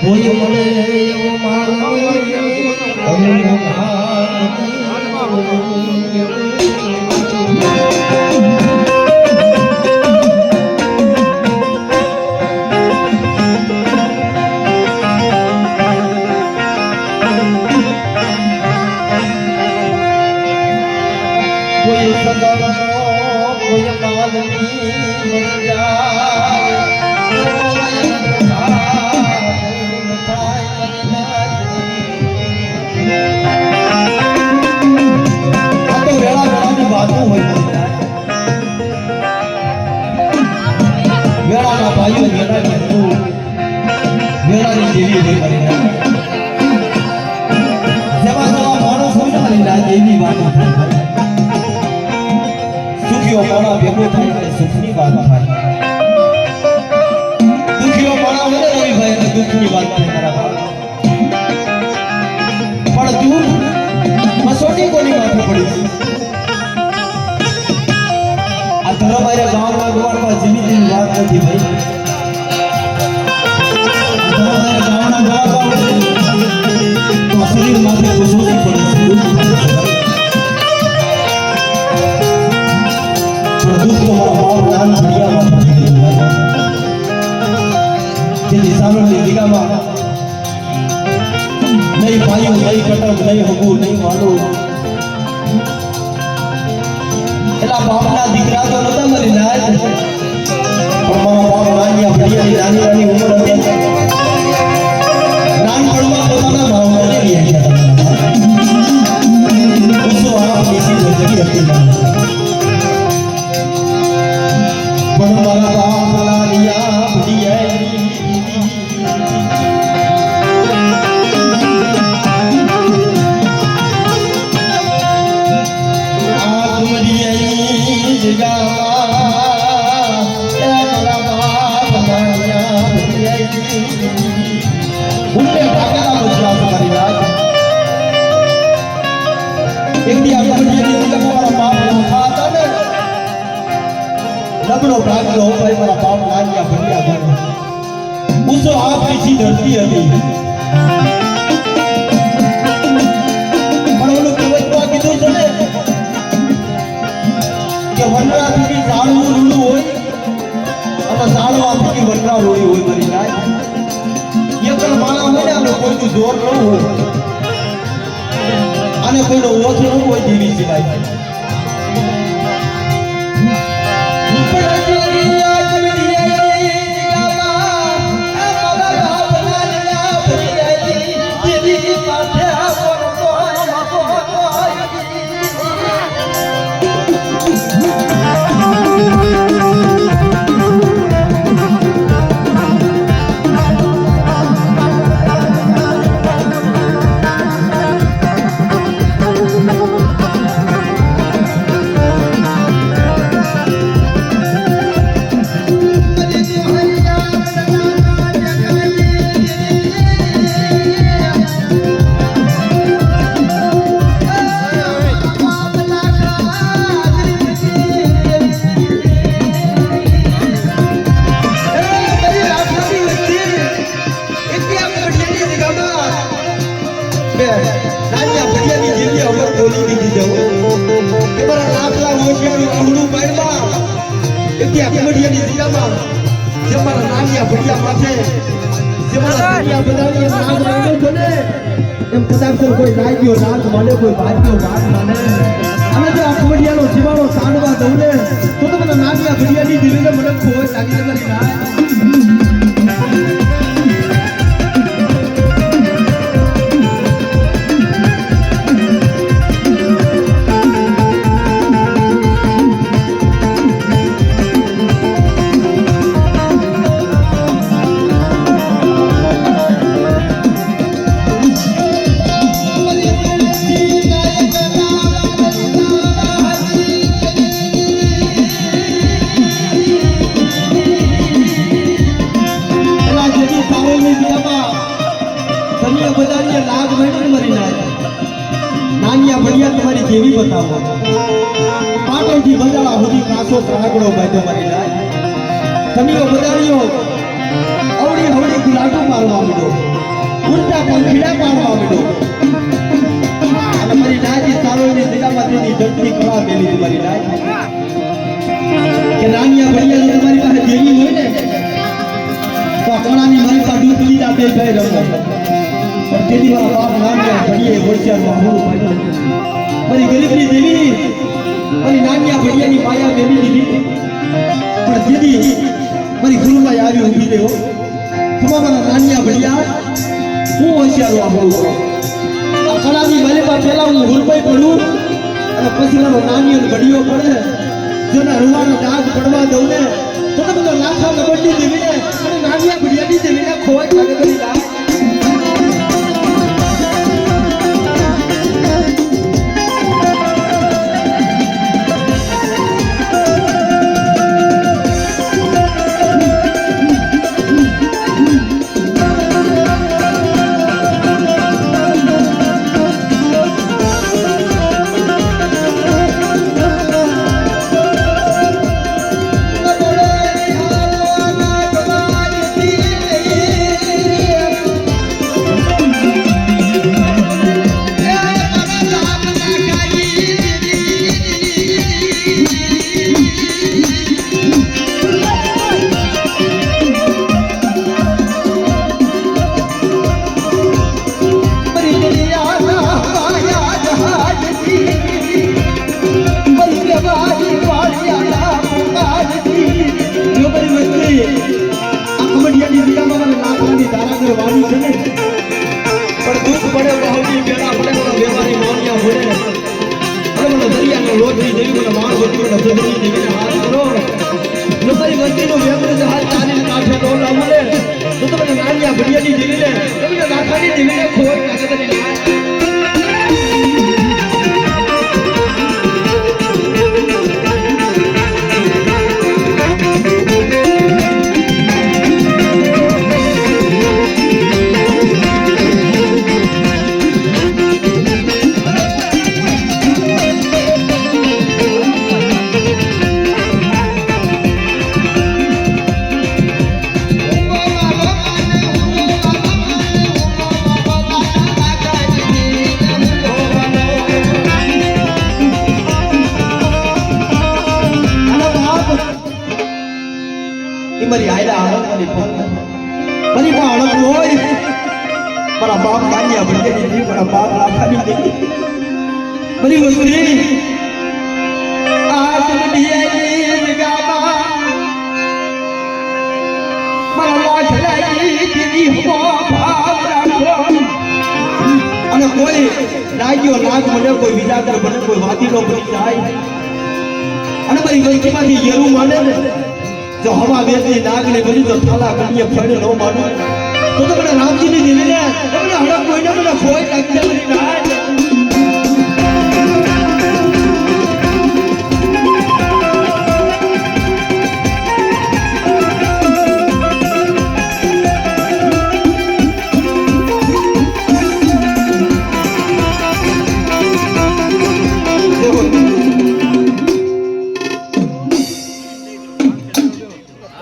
કોઈ મળે એવો માનવી કોઈ સગા કોઈ માનવી વેળાના ભાઈઓ વેળાની તું વેળાની દેવી હોય મારી જેવા જેવા માણસ હોય ને મારી એવી વાત સુખીઓ માણા ભેગો થાય એટલે સુખની વાત થાય દુખીઓ માણા હોય ને રવિભાઈ એટલે દુઃખની વાત થાય મારા પણ તું મસોટી કોની માથે પડી આ ધરમારે ગામના ગોવાળમાં જીવી વાત નથી ભાઈ ધરમારે ગામના ગોવાળમાં તો શરીર માથે કુસુસી પડે દુઃખ તો મારા બાપ નાન ભડિયામાં તેથી સામેની દિગામાં નહીં ભાઈઓ નહીં કટક નહીં હગું નહીં વાલું એલા બાપના દીકરા તો નતા મરી જાય પણ મારા બાપ નાની ભડિયાની નાની નાની ઉંમર હતી નાનપણમાં પોતાના ભાવને ગયા ઉસો આ બેસી જતી હતી પણ મારા બાપ નાનિયા ભડિયાની લબડો ભાગ્યો ભાઈ મારા બાપ નાનિયા ભડિયા ઘર ઉસો આ પીછી ધરતી હતી પણ ઓલું કહેવતમાં કીધું છે ને કે વનરા થી ઝાડવું રૂડું હોય અને ઝાડવા થી વનરા રોડી હોય મારી નાય એકલ માણા હોય ને આપણે કોઈનું જોર ન હોય અને કોઈનો ઓછ ન હોય દેવી સિવાય કોઈ લાગ્યો નાથ મળે કોઈ ભાગ્યો વાત માને અને જો આ કુવડિયાનો જીવાળો સાંડવા દઉં ને તો મને નાનિયા ભડિયાની દિલને મને કોઈ લાગી નથી ના દેવી બતાવો પાટણથી બજાળા સુધી કાસો સહાગડો બાંધ્યો મારી લાજ ધણીઓ બજાડીઓ અવળી હવળી ગુલાટો મારવા માંડ્યો ઉલટા પંખીડા પાડવા માંડ્યો અને મારી લાજી સારોની દિલામાંથી ધરતી કળા મેલી મારી લાજ કે નાનિયા ભણિયા તમારી પાસે દેવી હોય ને તો કળાની મારી પાસે દૂધ લીધા બે ભાઈ રમો પણ તેની મારા બાપ નાનિયા ભણીએ હોશિયારમાં હોવું પડ્યું મારી ગરીબની દેવી મારી નાનિયા ભણિયાની માયા મેલી દીધી પણ દીદી મારી ગુરુમાં આવી ઊભી રહ્યો ખમા મારા નાનિયા ભણિયા હું હોશિયારમાં હોવું આ કળાની માલિકા પહેલા હું ગુરુભાઈ પડું અને પછી મારો નાનિયો ઘડીઓ પડે જોના રૂવાનો ડાઘ પડવા દઉં ને તો બધો લાખા લબડની દેવીને અને નાનિયા ભણિયાની દેવીને ખોવાઈ લાગે કરી લાગે મારી આયલા આળંગની ફોન મારી માં આળંગ હોય મારા બાપ નાનિયા ભણિયાની દેવી મારા બાપ લાખાની દેવી મારી વસુરી આ દુનિયાની જગામાં મારા લાખલાઈ દેવી હો ભાવ રાખો અને કોઈ રાગ્યો નાગ મને કોઈ વિજાગર મને કોઈ વાદીનો બની જાય અને મારી વસ્તીમાંથી યરું માને ને જો હવા બેસની નાગને બની તો થાલા કડીએ ફળ ન માનો તો મને રામજીની દેવીને તમને હડક કોઈને મને ખોઈ લાગશે મારી નાય